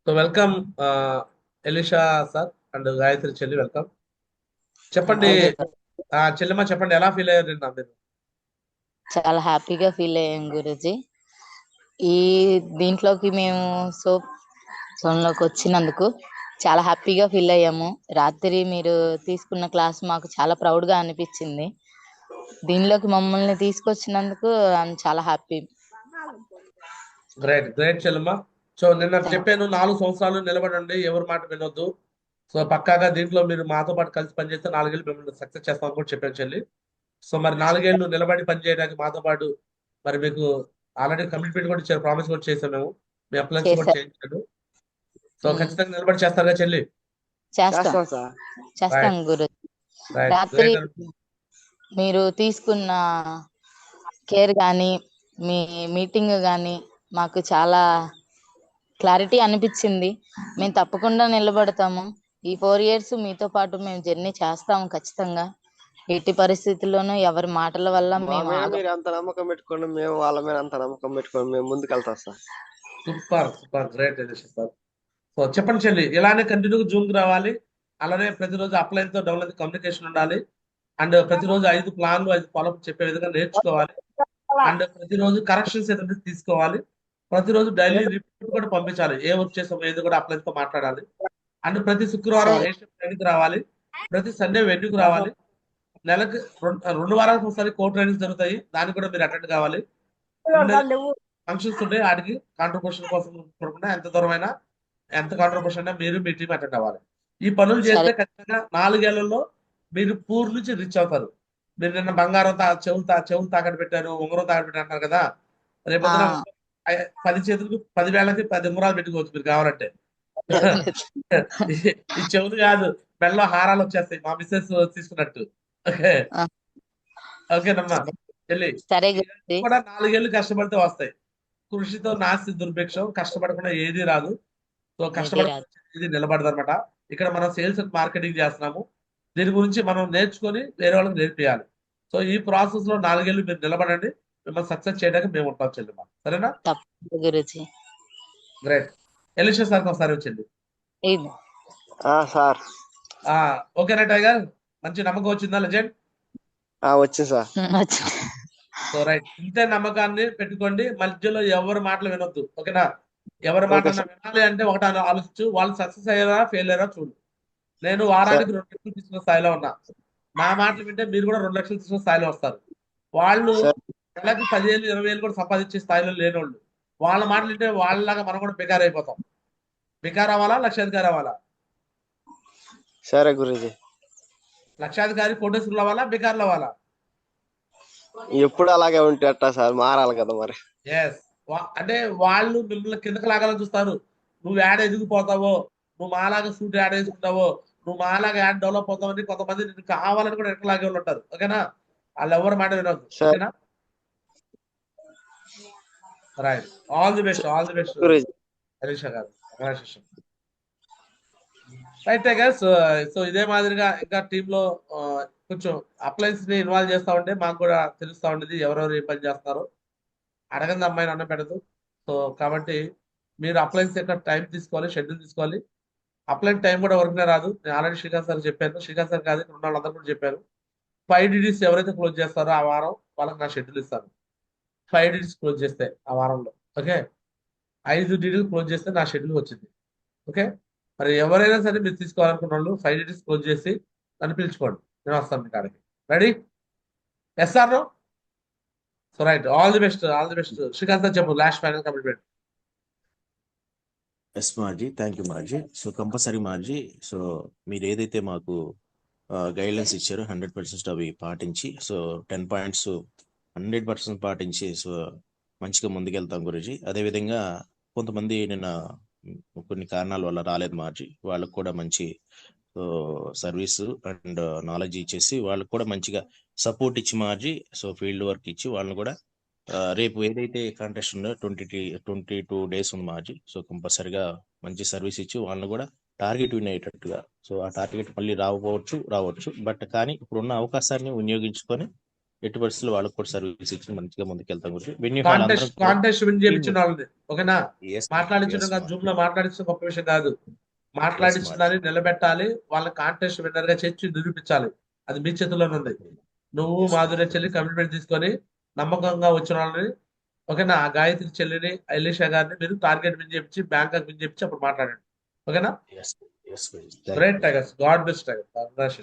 So welcome Elisha sir and Gayatri చెల్లి welcome. చెప్పండి thank you sir. చెల్లెమ్మ చెప్పండి, ఎలా ఫీల్ అయ్యారు నిన్న మీరు? చాలా హ్యాపీగా ఫీల్ అయ్యాం గురుజీ. ఈ దీంట్లోకి మేము జోన్లోకి వచ్చినందుకు చాలా హ్యాపీగా ఫీల్ అయ్యాము. రాత్రి మీరు తీసుకున్న క్లాస్ మాకు చాలా ప్రౌడ్గా అనిపించింది. దీనిలోకి మమ్మల్ని తీసుకొచ్చినందుకు ఐఎమ్ చాలా హ్యాపీ. గ్రేట్ గ్రేట్ చెల్లెమ్మ. సో నిన్న చెప్పాను, 4 సంవత్సరాలు నిలబడండి, ఎవరి మాట వినొద్దు. సో పక్కాగా దీంట్లో మీరు మాతో పాటు కలిసి పనిచేస్తే 4 ఏళ్ళు మిమ్మల్ని సక్సెస్ చేస్తామని కూడా చెప్పాను చెల్లి. సో మరి 4 ఏళ్ళు నిలబడి పనిచేయడానికి మాతో పాటు మరి మీకు ఆల్రెడీ కమిట్మెంట్ కూడా ఇచ్చారు, ప్రామిస్ కూడా చేసాం మేము, మీ అప్లయన్స్ కూడా చేశారు. చేయించాడు. సో ఖచ్చితంగా నిలబడి చేస్తారుగా చెల్లి? చేస్తాం చేస్తాం రైట్ గురుజీ. రైట్ రాత్రి గ్రేట్. మీరు తీసుకున్న కేర్ కానీ మీ మీటింగ్ కానీ మాకు చాలా క్లారిటీ అనిపించింది. మేము తప్పకుండా నిలబడతాము. ఈ 4 years మీతో పాటు మేము జర్నీ చేస్తాము ఖచ్చితంగా. ఎట్టి పరిస్థితుల్లోనూ ఎవరి మాటల వల్ల మా మేము మీద ఆగం. మీరు ఎంత నమ్మకం పెట్టుకోండి, మేము వాళ్ళ మీద అంత నమ్మకం పెట్టుకోండి, మేము ముందుకెళ్తాం sir. Super super great sir. So చెప్పండి చెల్లి, ఇలానే కంటిన్యూగా జూమ్ కి రావాలి. అలానే ప్రతిరోజు అప్లైన్ తో డౌన్లైన్ కమ్యూనికేషన్ ఉండాలి. అండ్ ప్రతిరోజు 5 ప్లాన్లు 5 ఫాలోఅప్ చెప్పే విధంగా నేర్చుకోవాలి. అండ్ ప్రతిరోజు కరెక్షన్స్ ఏదైతే తీసుకోవాలి. ప్రతిరోజు డైలీ రిపోర్ట్ కూడా పంపించాలి, ఏ వర్క్ చేసామో ఏది కూడా అప్లైన్ తో మాట్లాడాలి. అండ్ ప్రతి శుక్రవారం సరే ఏషియన్ ట్రైనింగ్ రావాలి. ప్రతి సండే వెన్యూకి రావాలి. నెలకు 2 వారాలకు ఒకసారి కోర్ ట్రైనింగ్స్ జరుగుతాయి, దానికి కూడా మీరు అటెండ్ కావాలి. ఫంక్షన్స్ ఉంటాయి, వాటికి కాంట్రిబ్యూషన్ కోసం చూడకుండా ఎంత కాంట్రిబ్యూషన్ అయినా మీరు మీ టీం అటెండ్ అవ్వాలి. ఈ పనులు సరే చేస్తే ఖచ్చితంగా 4 ఏళ్లలో మీరు పూర్ నుంచి రీచ్ అవుతారు. మీరు నిన్న బంగారం చెవులు తాకట్టు పెట్టారు, ఉంగరం తాకట్టు పెట్టారు అంటారు కదా. రేపొద్దున 10 చేతులకు 10 వేళ్ళకి 10 ఉంగరాలు పెట్టుకోవచ్చు మీరు కావాలంటే. ఈ చెవులు కాదు, మెడలో హారాలు వచ్చేస్తాయి, మా మిస్సెస్ తీసుకున్నట్టు. ఓకే ఆ, ఓకేనమ్మా సరే చెల్లి. సరే ఇవన్నీ గురుజీ. కూడా 4 ఏళ్ళు కష్టపడితే వస్తాయి. కృషితో నాస్తి దుర్భిక్షం, కష్టపడకుండా ఏది రాదు. సో ఏది రాదు. కష్టపడకుండా ఏది నిలబడదు అనమాట. ఇక్కడ మనం సేల్స్ అండ్ మార్కెటింగ్ చేస్తున్నాము. దీని గురించి మనం నేర్చుకొని వేరే వాళ్ళకి నేర్పియాలి. సో ఈ ప్రాసెస్ లో 4 ఏళ్ళు మీరు నిలబడండి, మిమ్మల్ని సక్సెస్ చేయడానికి మేము ఉంటాం చెల్లిమా, సరేనా? తప్పకుండా గురుజీ. గ్రేట్. ఎలిషా సార్కి ఒకసారి వచ్చింది. ఇది సార్ ఓకేనా టైగర్? మంచి నమ్మకం వచ్చిందా లెజెండ్? వచ్చింది సార్. వచ్చింది. సో రైట్, ఇంతే నమ్మకాన్ని పెట్టుకోండి, మధ్యలో ఎవరి మాటలు వినొద్దు. ఓకేనా? ఎవరి ఓకే మాట సార్. వినాలి అంటే ఒకటి ఆలోచించు, వాళ్ళు సక్సెస్ అయ్యారా ఫెయిల్ అయ్యారా చూడు. నేను సార్ వారానికి 2 లక్షలు తీసుకున్న స్థాయిలో ఉన్నా. నా మాటలు వింటే మీరు కూడా 2 లక్షలు తీసుకున్న స్థాయిలో వస్తారు. వాళ్ళు సార్ నెలకు 10,000 20,000 కూడా సంపాదించే స్థాయిలో లేనోళ్ళు. వాళ్ళ మాటలు వింటే వాళ్ళలాగా మనం కూడా బెకార్ అయిపోతాం. బెకార్ అవ్వాలా, లక్షాధికారి అవ్వాలా? సరే గురూజీ. లక్షాధికారి కోటేశ్వరులు అవ్వాలా, బెకార్లు అవ్వాలా? ఎప్పుడు అలాగే ఉంటే అట్టా సార్, మారాలి కదా మరి. ఎస్. అంటే వాళ్ళు మిమ్మల్ని కిందకి లాగాలని చూస్తారు. నువ్వు యాడ్ ఎదిగిపోతావో, నువ్వు మాలాగా సూట్ యాడ్ వేసుకుంటావో, నువ్వు మాలాగా యాడ్ డెవలప్ అవుతావని కొంతమంది నిన్ను కావాలని కూడా ఎక్కడ లాగే వాళ్ళు ఉంటారు. ఓకేనా? వాళ్ళు ఎవరు మాట వినొద్దు. సార్ ఓకేనా? Right. All the best, all the best Guruji. Harish గారు. కంగ్రాచులేషన్. Right guys. సో ఇదే మాదిరిగా ఇంకా టీమ్ లో కొంచెం అప్లయన్స్ ని ఇన్వాల్వ్ చేస్తా ఉంటే మాకు కూడా తెలుస్తా ఉండేది ఎవరెవరు ఏ పని చేస్తున్నారో. అడగంది అమ్మాయిని అన్నం పెట్టదు. సో కాబట్టి మీరు అప్లయన్స్ యొక్క టైం తీసుకోవాలి, షెడ్యూల్ తీసుకోవాలి. అప్లైన్ టైం కూడా వర్క్నే రాదు. నేను ఆల్రెడీ శ్రీకాంత్ సార్ చెప్పాను, శ్రీకాంత్ సార్ కాదు ఇక్కడ ఉన్న వాళ్ళందరూ కూడా చెప్పారు. 5 DDs ఎవరైతే క్లోజ్ చేస్తారో ఆ వారం వాళ్ళకి నా షెడ్యూల్ ఇస్తాను. 5 DDs క్లోజ్ చేస్తే ఆ వారంలో, ఓకే, 5 DDs క్లోజ్ చేస్తే నా షెడ్యూల్ వచ్చింది. ఓకే, మరి ఎవరైనా సరే మీరు తీసుకోవాలనుకున్న వాళ్ళు 5 DDs క్లోజ్ చేసి నన్ను పిలుచుకోండి, నేను వస్తాను మీ కాడికి. Ready? Yes sir? No? So right, all the best, all the best. Srikanth sir చెప్పు, లాస్ట్ ఫైనల్ కమిట్మెంట్. ఎస్ మార్జీ, థ్యాంక్ యూ మార్జీ. సో కంపల్సరీ మార్జీ, సో మీరు ఏదైతే మాకు గైడ్లైన్స్ ఇచ్చారో 100% అవి పాటించి, సో 10 పాయింట్స్ 100% పాటించి, సో మంచిగా ముందుకెళ్తాం గురూజీ. అదేవిధంగా కొంతమంది నిన్న కొన్ని కారణాల వల్ల రాలేదు మార్జీ, వాళ్ళకు కూడా మంచి సర్వీస్ అండ్ నాలెడ్జ్ ఇచ్చేసి వాళ్ళకు కూడా మంచిగా సపోర్ట్ ఇచ్చి మార్జీ, సో ఫీల్డ్ వర్క్ ఇచ్చి వాళ్ళని కూడా రేపు ఏదైతే కాంటెస్ట్ ఉందో 22 days ఉంది మార్జీ, సో కంపల్సరిగా మంచి సర్వీస్ ఇచ్చి వాళ్ళని కూడా టార్గెట్ విన్ అయ్యేటట్టుగా, సో ఆ టార్గెట్ మళ్ళీ రావచ్చు బట్ కానీ ఇప్పుడున్న అవకాశాన్ని వినియోగించుకొని ఎట్టి పరిస్థితుల్లో వాళ్ళకి కూడా సర్వీస్ ఇచ్చి మంచిగా ముందుకెళ్తాం గురించి వెన్యూ హాల్ అందరం కూడా కాంటెస్ట్ విన్ టీమ్ చేయించిన వాళ్ళని ఓకేనా ఎస్ మాట్లాడించడం ఎస్ కాదు జూమ్ లో మాట్లాడించడం గొప్ప విషయం కాదు ఎస్ మాట్లాడించిన మాజీ దాన్ని నిలబెట్టాలి వాళ్ళని కాంటెస్ట్ విన్నర్ గా చేర్చి నిరూపించాలి అది మీ చేతుల్లోనే ఉంది నువ్వు ఎస్ మాధుర్య చెల్లి కమిట్మెంట్ తీసుకొని నమ్మకంగా వచ్చిన వాళ్ళని ఓకేనా ఆ గాయత్రి చెల్లిని ఎలీషా గారిని మీరు టార్గెట్ విన్ చేయించి బ్యాంకాక్ విన్ చేయించి అప్పుడు మాట్లాడండి ఓకేనా yes yes thank great you tigers god bless tigers